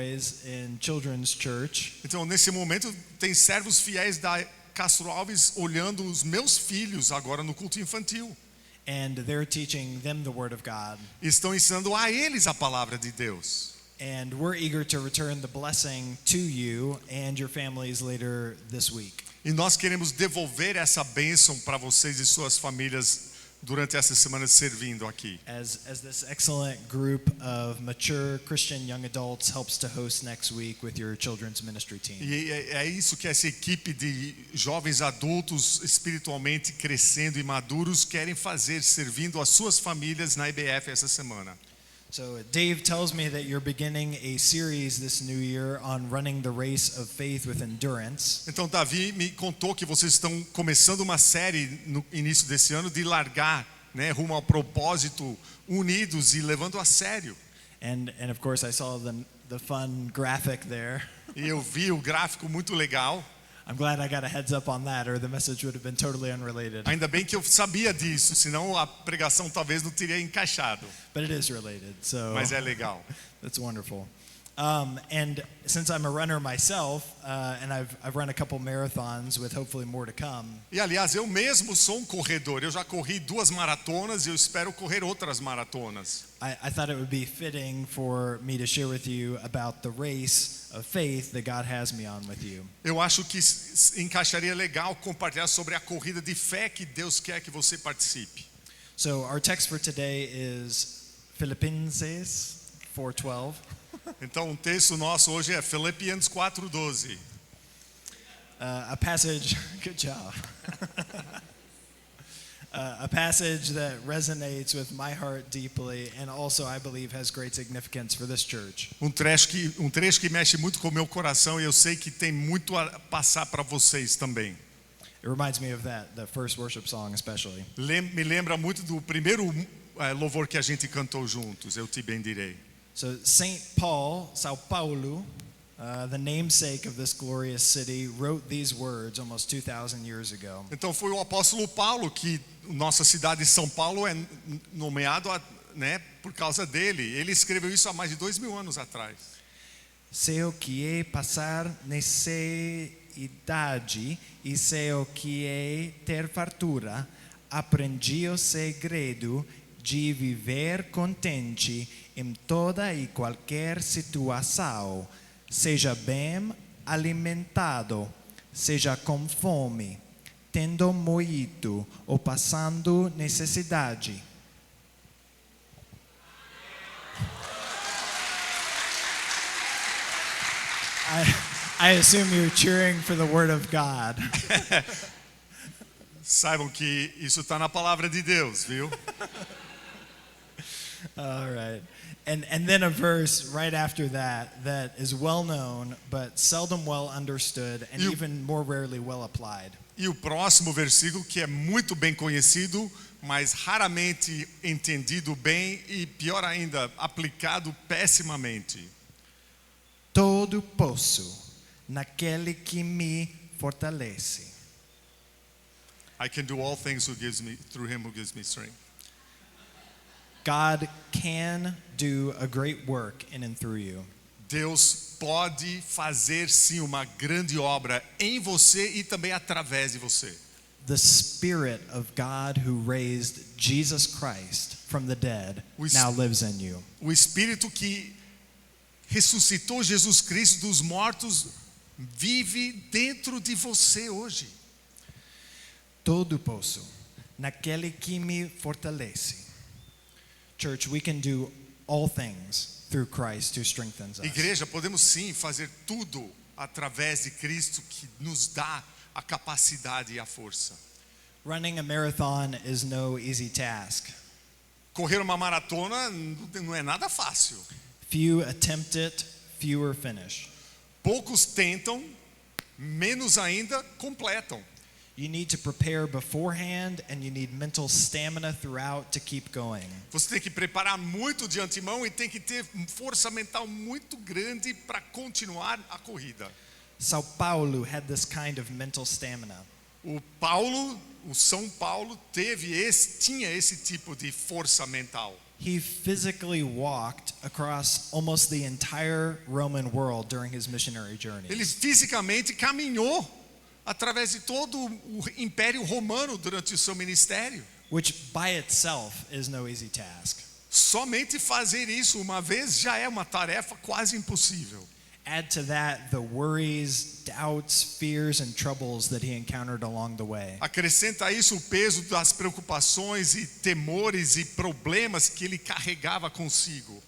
in Children's Church, Então, nesse momento, tem servos fiéis da Castro Alves olhando os meus filhos agora no culto infantil. and they're teaching them the Word of God. Estão ensinando a eles a palavra de Deus. And we're eager to return the blessing to you and your families later this week. E nós queremos devolver essa bênção para vocês e suas famílias durante essa semana servindo aqui. As this excellent group of mature Christian young adults helps to host next week with your children's ministry team. E é isso que essa equipe de jovens adultos espiritualmente crescendo e maduros querem fazer, servindo as suas famílias na IBF essa semana. So Dave tells me that you're beginning a series this new year on running the race of faith with endurance. Então Davi me contou que vocês estão começando uma série no início desse ano de largar, né, rumo ao propósito, unidos e levando a sério. And of course I saw the fun graphic there. E eu vi o gráfico muito legal. I'm glad I got a heads up on that, or the message would have been totally unrelated. Ainda bem que eu sabia disso, senão a pregação talvez não teria encaixado. But it is related, so Mas é legal. that's wonderful. And since I'm a runner myself, and I've run a couple marathons with hopefully more to come. E aliás, eu mesmo sou um corredor. Eu já corri 2 maratonas e eu espero correr outras maratonas. I thought it would be fitting for me to share with you about the race of faith that God has me on with you. Eu acho que encaixaria legal compartilhar sobre a corrida de fé que Deus quer que você participe. So our text for today is Philippians 4:12. Então, o texto nosso hoje é Filipenses 4:12. A passage, good job. A passage that resonates with my heart deeply and also I believe has great significance for this church. Um trecho que mexe muito com o meu coração e eu sei que tem muito a passar para vocês também. It reminds me of the first worship song especially. Me lembra muito do primeiro louvor que a gente cantou juntos, Eu Te Bendirei. So Saint Paul, Sao Paulo, the namesake of this glorious city, wrote these words almost 2,000 years ago. Então foi o apóstolo Paulo que nossa cidade de São Paulo é nomeado, né, por causa dele. Ele escreveu isso há mais de 2.000 anos atrás. Sei o que é passar necessidade e sei o que é ter fartura. Aprendi o segredo de viver contente em toda e qualquer situação, seja bem alimentado, seja com fome, tendo muito ou passando necessidade. I assume you're cheering for the word of God. Saibam que isso está na palavra de Deus, viu? All right. And then a verse right after that is well known but seldom well understood and even more rarely well applied. E o próximo versículo que é muito bem conhecido, mas raramente entendido bem e pior ainda, aplicado pessimamente. Todo posso naquele que me fortalece. I can do all things through him who gives me strength. God can do a great work in and through you. Deus pode fazer sim uma grande obra em você e também através de você. The Spirit of God who raised Jesus Christ from the dead now lives in you. O Espírito que ressuscitou Jesus Cristo dos mortos vive dentro de você hoje. Todo posso naquele que me fortalece. Church, we can do all things through Christ who strengthens us. Igreja, podemos sim fazer tudo através de Cristo que nos dá a capacidade e a força. Running a marathon is no easy task. Correr uma maratona não é nada fácil. Few attempt it, fewer finish. Poucos tentam, menos ainda completam. You need to prepare beforehand and you need mental stamina throughout to keep going. Você tem que preparar muito de antemão e tem que ter força mental muito grande para continuar a corrida. Sao Paulo had this kind of mental stamina. O São Paulo tinha esse tipo de força mental. he physically walked across almost the entire Roman world during his missionary journey. Ele fisicamente caminhou através de todo o Império Romano durante o seu ministério. Which by itself is no easy task. Somente fazer isso uma vez já é uma tarefa quase impossível. Add to that the worries, doubts, fears, and troubles that he encountered along the way. Acrescenta a isso o peso das preocupações e temores e problemas que ele carregava consigo.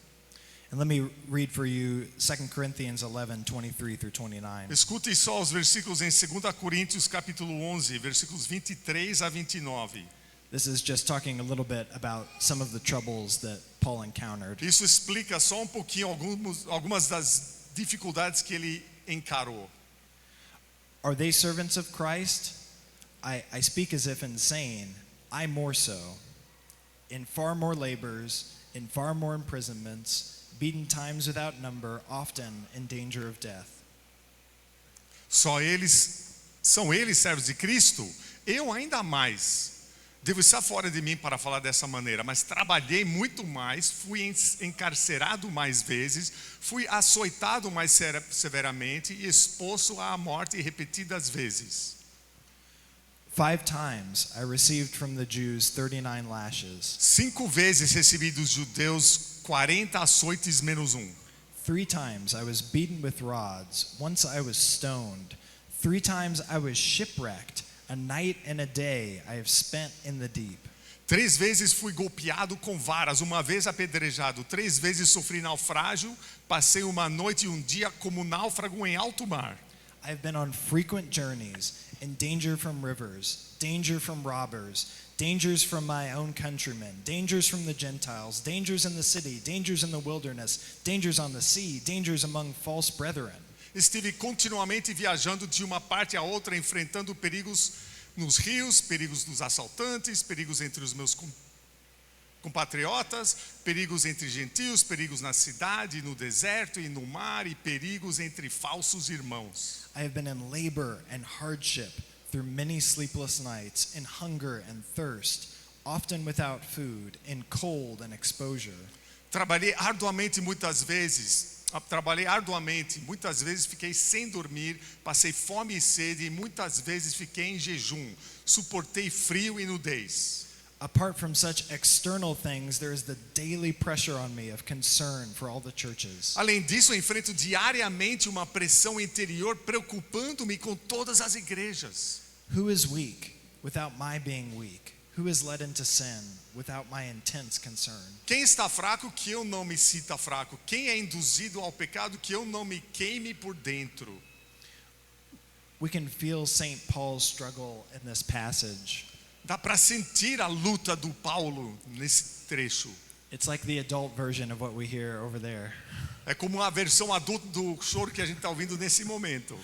And let me read for you 2 Corinthians 11:23 through 29. Escute só os versículos em 2 Coríntios capítulo 11, versículos 23 a 29. This is just talking a little bit about some of the troubles that Paul encountered. Isso explica só um pouquinho algumas das dificuldades que ele encarou. Are they servants of Christ? I speak as if insane. I more so. In far more labors, in far more imprisonments, beaten times without number, often in danger of death. São eles servos de Cristo? Eu ainda mais. Devo estar fora de mim para falar dessa maneira, mas trabalhei muito mais, fui encarcerado mais vezes, fui açoitado mais severamente e exposto à morte repetidas vezes. 5 times I received from the Jews 39 lashes. 5 vezes recebi dos judeus 40 açoites menos 1. 3 times I was beaten with rods. Once I was stoned. 3 times I was shipwrecked. A night and a day I have spent in the deep. 3 vezes fui golpeado com varas, uma vez apedrejado, 3 vezes sofri naufrágio, passei uma noite e um dia como náufrago em alto mar. I have been on frequent journeys, in danger from rivers, danger from robbers, dangers from my own countrymen, dangers from the Gentiles, dangers in the city, dangers in the wilderness, dangers on the sea, dangers among false brethren. Estive continuamente viajando de uma parte a outra, enfrentando perigos nos rios, perigos dos assaltantes, perigos entre os meus compatriotas, perigos entre gentios, perigos na cidade, no deserto e no mar, e perigos entre falsos irmãos. I have been in labor and hardship through many sleepless nights, in hunger and thirst, often without food, in cold and exposure. Trabalhei arduamente, muitas vezes fiquei sem dormir, passei fome e sede, e muitas vezes fiquei em jejum, suportei frio e nudez. Apart from such external things, there is the daily pressure on me of concern for all the churches. Além disso, eu enfrento diariamente uma pressão interior preocupando-me com todas as igrejas. Who is weak without my being weak? Who is led into sin without my intense concern? Quem está fraco que eu não me sinta fraco? Quem é induzido ao pecado que eu não me queime por dentro? We can feel St. Paul's struggle in this passage. Dá para sentir a luta do Paulo nesse trecho. It's like the adult version of what we hear over there. É como a versão adulta do choro que a gente está ouvindo nesse momento.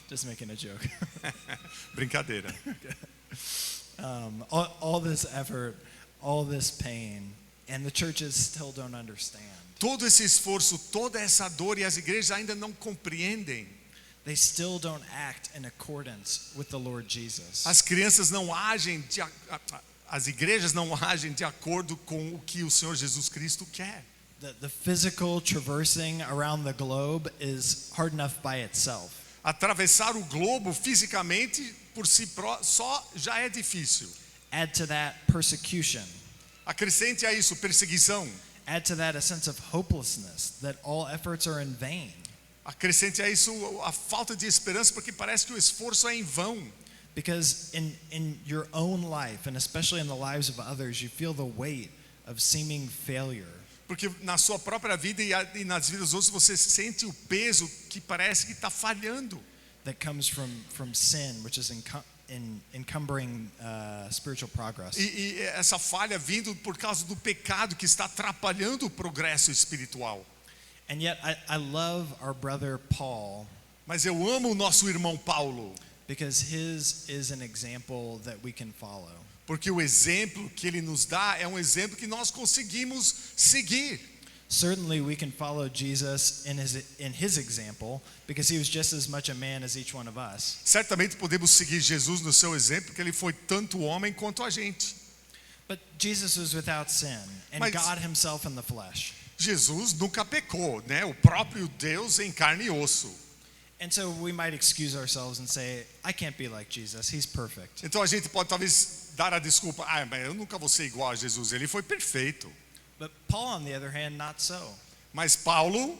Just making a joke. Brincadeira. All this effort, all this pain, and the churches still don't understand. Todo esse esforço, toda essa dor, e as igrejas ainda não compreendem. They still don't act in accordance with the Lord Jesus. As crianças não agem, as igrejas não agem de acordo com o que o Senhor Jesus Cristo quer. The physical traversing around the globe is hard enough by itself. Atravessar o globo fisicamente por si só já é difícil. Add to that persecution. Acrescente a isso perseguição. Add to that a sense of hopelessness, that all efforts are in vain. Acrescente a isso a falta de esperança, porque parece que o esforço é em vão. Because in your own life, and especially in the lives of others, you feel the weight of seeming failure. Porque na sua própria vida e nas vidas dos outros você sente o peso que parece que está falhando. That comes from sin, which is encumbering spiritual progress. E essa falha vindo por causa do pecado que está atrapalhando o progresso espiritual. And yet I love our brother Paul. Mas eu amo o nosso irmão Paulo. Because his is an example that we can follow. Porque o exemplo que ele nos dá é um exemplo que nós conseguimos seguir. Certainly we can follow Jesus in his example, because he was just as much a man as each one of us. Certamente podemos seguir Jesus no seu exemplo, porque ele foi tanto homem quanto a gente. But Jesus was without sin, and Mas- God himself in the flesh. Jesus nunca pecou, né? O próprio Deus em carne e osso. And so we might excuse ourselves and say, I can't be like Jesus, he's perfect. Então a gente pode talvez dar a desculpa, mas eu nunca vou ser igual a Jesus, ele foi perfeito. But Paul, on the other hand, not so. Mas Paulo,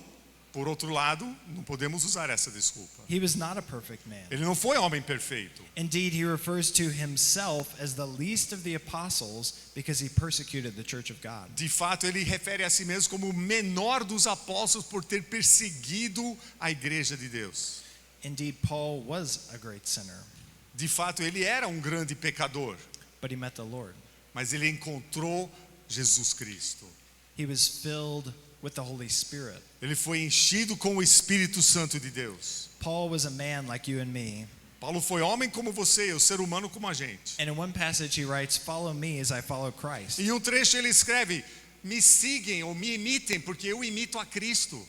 por outro lado, não podemos usar essa desculpa. He was not a perfect man. Ele não foi homem perfeito. Indeed, he refers to himself as the least of the apostles because he persecuted the church of God. De fato, ele refere a si mesmo como o menor dos apóstolos por ter perseguido a igreja de Deus. Indeed, Paul was a great sinner, De fato, ele era um grande pecador, but he met the Lord. mas ele encontrou Jesus Cristo. He was filled with the Holy Spirit. Ele foi enchido com o Espírito Santo de Deus. Paul was a man like you and me. Paulo foi homem como você, o ser humano como a gente. And in one passage he writes, "Follow me as I follow Christ." Em um trecho ele escreve: me sigam ou me imitem, porque eu imito a Cristo.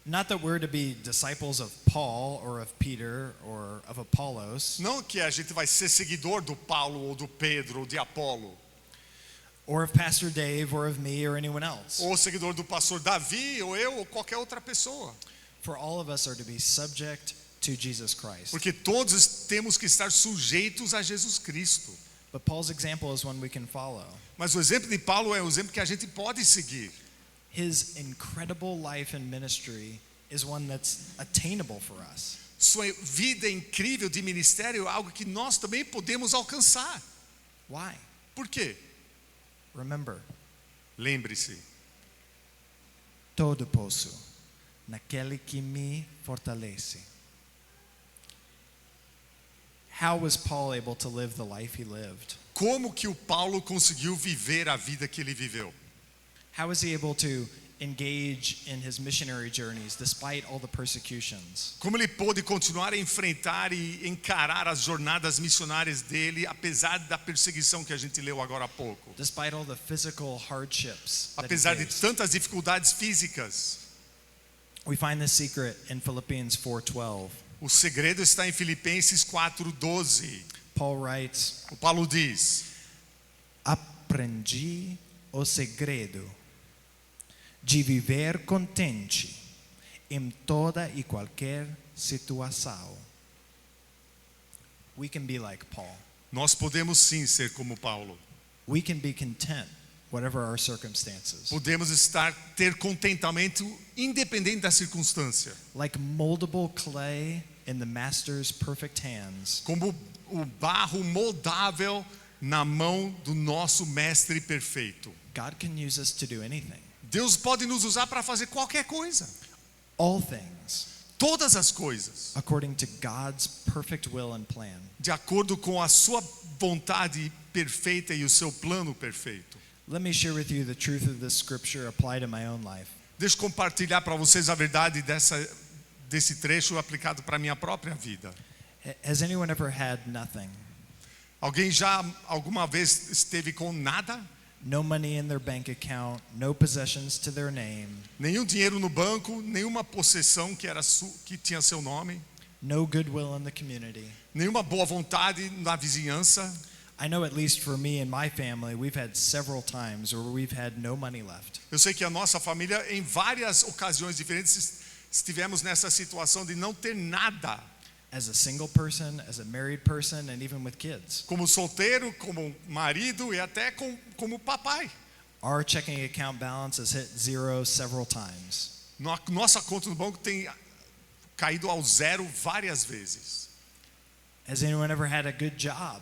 Not that we're to be disciples of Paul or of Peter or of Apollos Não que a gente vai ser seguidor do Paulo ou do Pedro ou de Apolo, or of Pastor Dave or of me or anyone else. ou seguidor do pastor Davi ou eu ou qualquer outra pessoa. For all of us are to be subject to Jesus Christ. Porque todos temos que estar sujeitos a Jesus Cristo. But Paul's example is one we can follow. Mas o exemplo de Paulo é o exemplo que a gente pode seguir. His incredible life and ministry is one that's attainable for us. Sua vida incrível de ministério é algo que nós também podemos alcançar. Why? Por quê? Remember, Lembre-se, todo posso naquele que me fortalece. How was Paul able to live the life he lived? como que o Paulo conseguiu viver a vida que ele viveu? How was he able to engage in his missionary journeys despite all the persecutions? Como ele pôde continuar a enfrentar e encarar as jornadas missionárias dele, apesar da perseguição que a gente leu agora há pouco? Despite all the physical hardships that he Apesar de faced? tantas dificuldades físicas. We find this secret in Philippians 4:12. O segredo está em Filipenses 4:12. Paul writes, O Paulo diz: aprendi o segredo de viver contente em toda e qualquer situação. We can be like Paul. nós podemos sim ser como Paulo. We can be content whatever our circumstances. Podemos ter contentamento independente da circunstância. Like moldable clay in the master's perfect hands, Como o barro moldável na mão do nosso mestre perfeito. God can use us to do anything. Deus pode nos usar para fazer qualquer coisa. All things Todas as coisas. according to God's perfect will and plan. De acordo com a sua vontade perfeita e o seu plano perfeito. Let me share with you the truth of this scripture applied to my own life. Deixa eu compartilhar para vocês a verdade desse trecho aplicado para a minha própria vida. Has anyone ever had nothing? Alguém já alguma vez esteve com nada? No money in their bank account, no possessions to their name, Nenhum dinheiro no banco, nenhuma possessão que tinha seu nome, no goodwill in the community. nenhuma boa vontade na vizinhança. I know, at least for me and my family, we've had several times where we've had no money left. Eu sei que a nossa família, em várias ocasiões diferentes, estivemos nessa situação de não ter nada. As a single person, as a married person, and even with kids. Como solteiro, como marido e até como papai. Our checking account balance has hit zero several times. Nossa conta no banco tem caído ao zero várias vezes. Has anyone ever had a good job?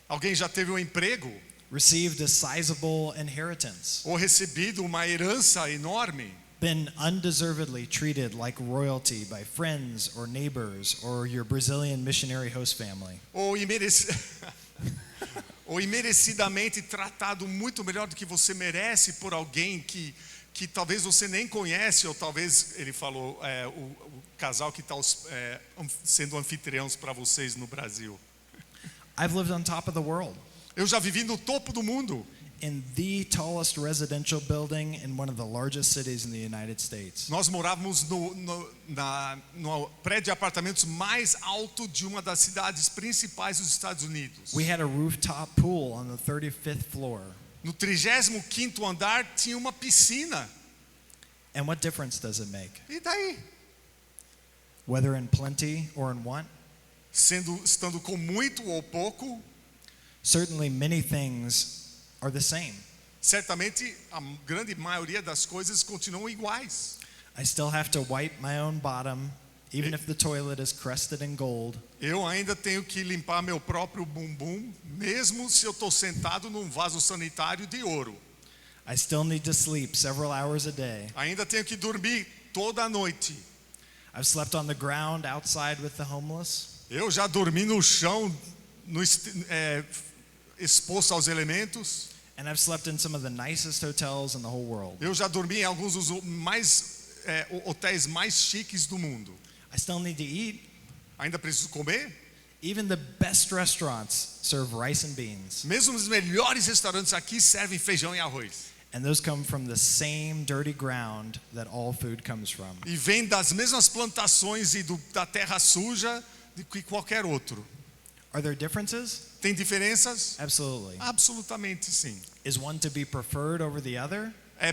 Alguém já teve um emprego Received a sizable inheritance? ou recebido uma herança enorme? Been undeservedly treated like royalty by friends or neighbors or your Brazilian missionary host family? Ou imerecidamente tratado muito melhor do que você merece por alguém que talvez você nem conhece, ou talvez, ele falou, o casal que está sendo anfitriões para vocês no Brasil. I've lived on top of the world. Eu já vivi no topo do mundo. in the tallest residential building in one of the largest cities in the United States. Nós morávamos no prédio de apartamentos mais alto de uma das cidades principais dos Estados Unidos. We had a rooftop pool on the 35th floor. No 35º andar tinha uma piscina. And what difference does it make? E daí? Whether in plenty or in want? Estando com muito ou pouco, Certainly many things are the same. certamente a grande maioria das coisas continuam iguais. I still have to wipe my own bottom, even if the toilet is crusted in gold. Eu ainda tenho que limpar meu próprio bumbum, mesmo se eu estou sentado num vaso sanitário de ouro. I still need to sleep several hours a day. Ainda tenho que dormir toda a noite. I've slept on the ground outside with the homeless. Eu já dormi no chão, exposto aos elementos. And I've slept in some of the nicest hotels in the whole world. Eu já dormi em alguns dos hotéis mais chiques do mundo. I still need to eat. Ainda preciso comer? Even the best restaurants serve rice and beans. Mesmo os melhores restaurantes aqui servem feijão e arroz. And those come from the same dirty ground that all food comes from. E vem das mesmas plantações e da terra suja de que qualquer outro. Are there differences? Tem diferenças? Absolutely. Absolutamente sim. Is one to be preferred over the other? É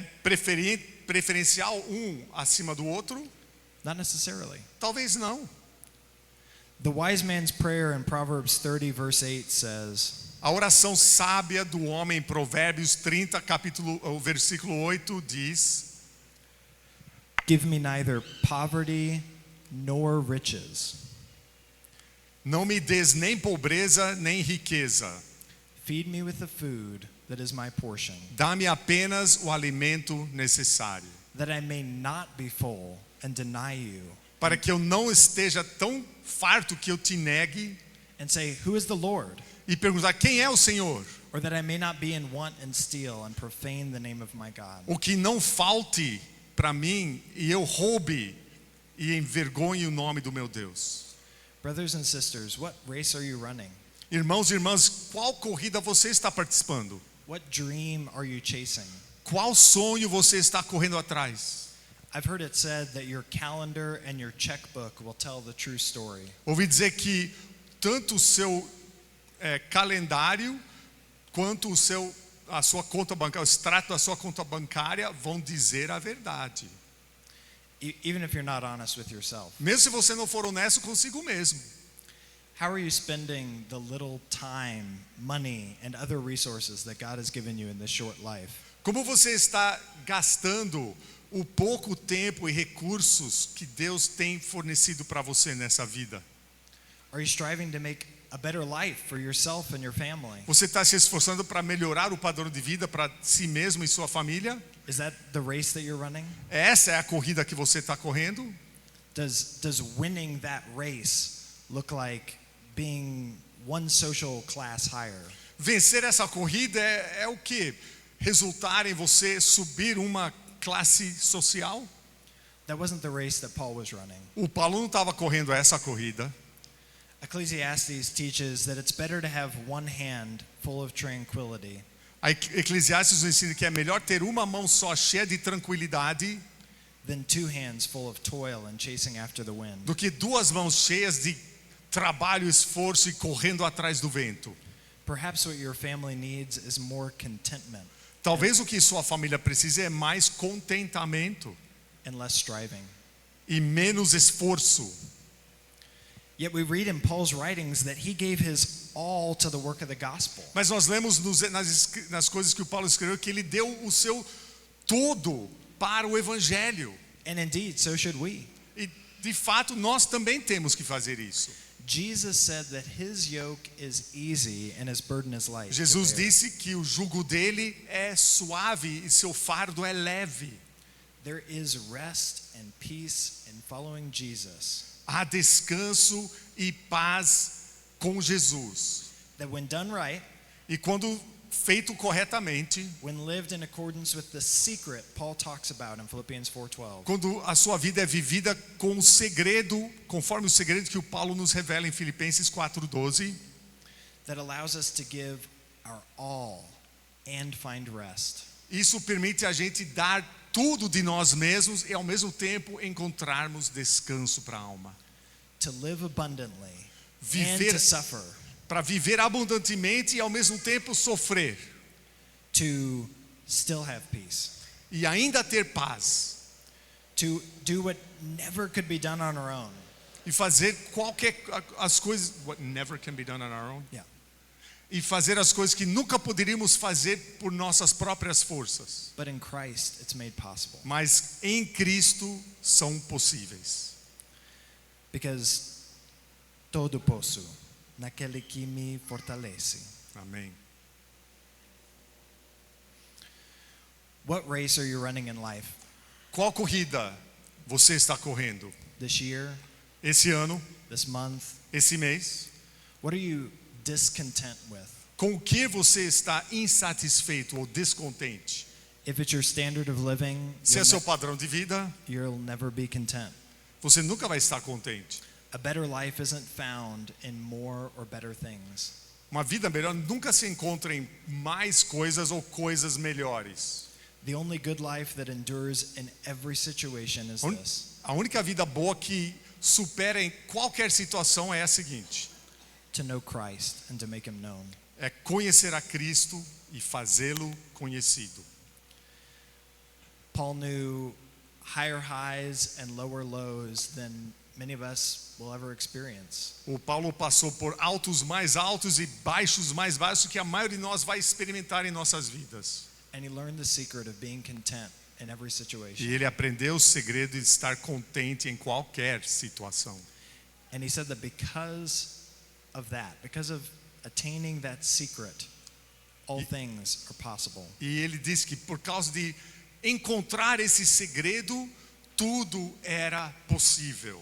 preferencial um acima do outro? Not necessarily. Talvez não. The wise man's prayer in Proverbs 30 verse 8 says, A oração sábia do homem em Provérbios 30, versículo 8 diz: "Give me neither poverty nor riches. Não me des nem pobreza nem riqueza. Feed me with the food that is my portion, Dá-me apenas o alimento necessário, that I may not be full and deny you, para que eu não esteja tão farto que eu te negue and say, who is the Lord? e perguntar quem é o Senhor. Or that I may not be in want and steal and profane the name of my God." O que não falte para mim e eu roube e envergonhe o nome do meu Deus. Brothers and sisters, what race are you running? Irmãos e irmãs, qual corrida você está participando? What dream are you chasing? Qual sonho você está correndo atrás? I've heard it said that your calendar and your checkbook will tell the true story. Ouvi dizer que tanto o seu calendário quanto a sua conta bancária, o extrato da sua conta bancária vão dizer a verdade. Even if you're not honest with yourself. Mesmo se você não for honesto consigo mesmo. How are you spending the little time, money, and other resources that God has given you in this short life? Como você está gastando o pouco tempo e recursos que Deus tem fornecido para você nessa vida? Are you striving to make a better life for yourself and your family? Você está se esforçando para melhorar o padrão de vida para si mesmo e sua família? Is that the race that you're running? Essa é a corrida que você está correndo? Does winning that race look like being one social class higher? Vencer essa corrida é o que? Resultar em você subir uma classe social? That wasn't the race that Paul was running. O Paulo não estava correndo essa corrida. Ecclesiastes teaches that it's better to have one hand full of tranquility A Eclesiastes nos ensina que é melhor ter uma mão só cheia de tranquilidade than two hands full of toil and chasing after the wind. do que duas mãos cheias de trabalho, esforço e correndo atrás do vento. Perhaps what your family needs is more contentment Talvez o que sua família precise é mais contentamento and less striving. e menos esforço. Yet we read in Paul's writings that he gave his all to the work of the gospel. Mas nós lemos nas coisas que o Paulo escreveu que ele deu o seu todo para o evangelho. And indeed, so should we. E de fato nós também temos que fazer isso. Jesus said that his yoke is easy and his burden is light. Jesus disse que o jugo dele é suave e seu fardo é leve. There is rest and peace in following Jesus. Há descanso e paz com Jesus. That when done right, E quando feito corretamente, when lived in accordance with the secret Paul talks about in Philippians 4:12, quando a sua vida é vivida com o segredo, conforme o segredo que o Paulo nos revela em Filipenses 4:12, that allows us to give our all and find rest. Isso permite a gente dar tudo de nós mesmos e ao mesmo tempo encontrarmos descanso para a alma. To live abundantly and Viver to suffer. para viver abundantemente e ao mesmo tempo sofrer To still have peace. e ainda ter paz To do what never could be done on our own. e fazer as coisas what never can be done on our own. Yeah. E fazer as coisas que nunca poderíamos fazer por nossas próprias forças. But in Christ, it's made possible. Mas em Cristo são possíveis. Because todo posso naquele que me fortalece. Amém. What race are you running in life? Qual corrida você está correndo? This year, Esse ano, this month? esse mês? What are you discontent with? Com o que você está insatisfeito ou descontente? If it's your standard of living, Se é seu padrão de vida, you'll never be content. você nunca vai estar contente. A better life isn't found in more or better things. Uma vida melhor nunca se encontra em mais coisas ou coisas melhores. The only good life that endures in every situation is this: A única vida boa que supera em qualquer situação é a seguinte: to know Christ and to make him known. é conhecer a Cristo e fazê-lo conhecido. Paul knew higher highs and lower lows than many of us will ever experience. O Paulo passou por altos mais altos e baixos mais baixos que a maioria de nós vai experimentar em nossas vidas. And he learned the secret of being content in every situation. E ele aprendeu o segredo de estar contente em qualquer situação. And he said that because of that, because of attaining that secret, all things are possible. E ele disse que por causa de encontrar esse segredo, tudo era possível.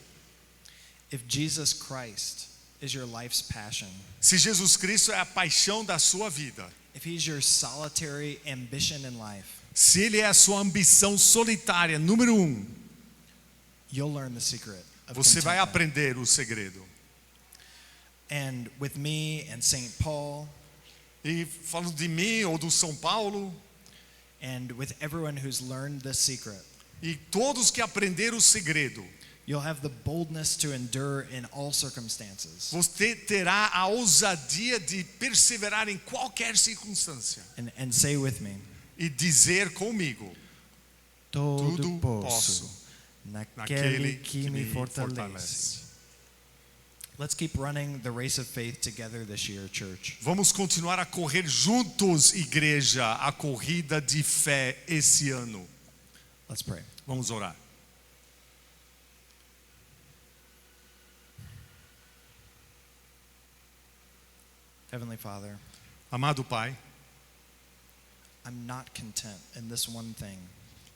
If Jesus Christ is your life's passion, Se Jesus Cristo é a paixão da sua vida, if he's your solitary ambition in life, se ele é a sua ambição solitária, número 1, you'll learn the secret of você vai contentment. aprender o segredo. And with me and St. Paul, E falando de mim ou do São Paulo, and with everyone who's learned this secret, e todos que aprenderam o segredo, you'll have the boldness to endure in all circumstances. você terá a ousadia de perseverar em qualquer circunstância And say with me, e dizer comigo: tudo Tudo posso posso naquele que me fortalece. Let's keep running the race of faith together this year, church. Vamos continuar a correr juntos, igreja, a corrida de fé esse ano. Let's pray. Vamos orar. Heavenly Father, Amado Pai, I'm not content in this one thing.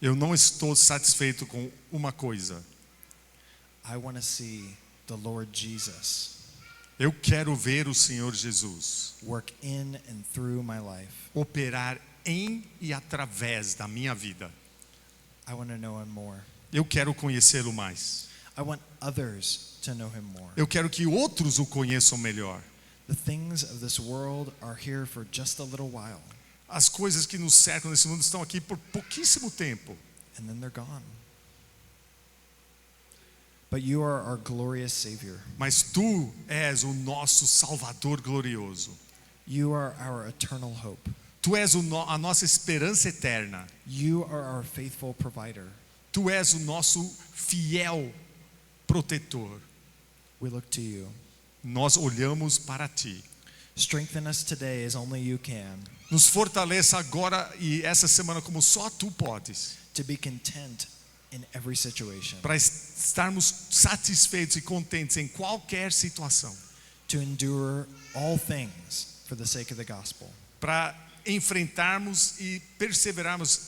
eu não estou satisfeito com uma coisa. I want to see the Lord Jesus Eu quero ver o Senhor Jesus work in and through my life. operar em e através da minha vida. I want to know him more. Eu quero conhecê-lo mais. I want others to know him more. Eu quero que outros o conheçam melhor. The things of this world are here for just a little while, As coisas que nos cercam nesse mundo estão aqui por pouquíssimo tempo. and then they're gone. But you are our glorious Savior. Mas tu és o nosso Salvador glorioso. You are our eternal hope. Tu és a nossa esperança eterna. You are our faithful provider. Tu és o nosso fiel protetor. We look to you. Nós olhamos para ti. Strengthen us today as only you can, Nos fortaleça agora e essa semana como só tu podes, to be content in every situation, para estarmos satisfeitos e contentes em qualquer situação, to endure all things for the sake of the gospel. para enfrentarmos e perseverarmos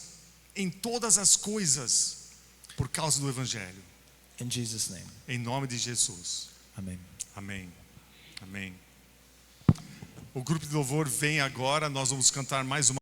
em todas as coisas por causa do evangelho. In Jesus' name, Em nome de Jesus. amen. Amém. Amém. O grupo de louvor vem agora, nós vamos cantar mais uma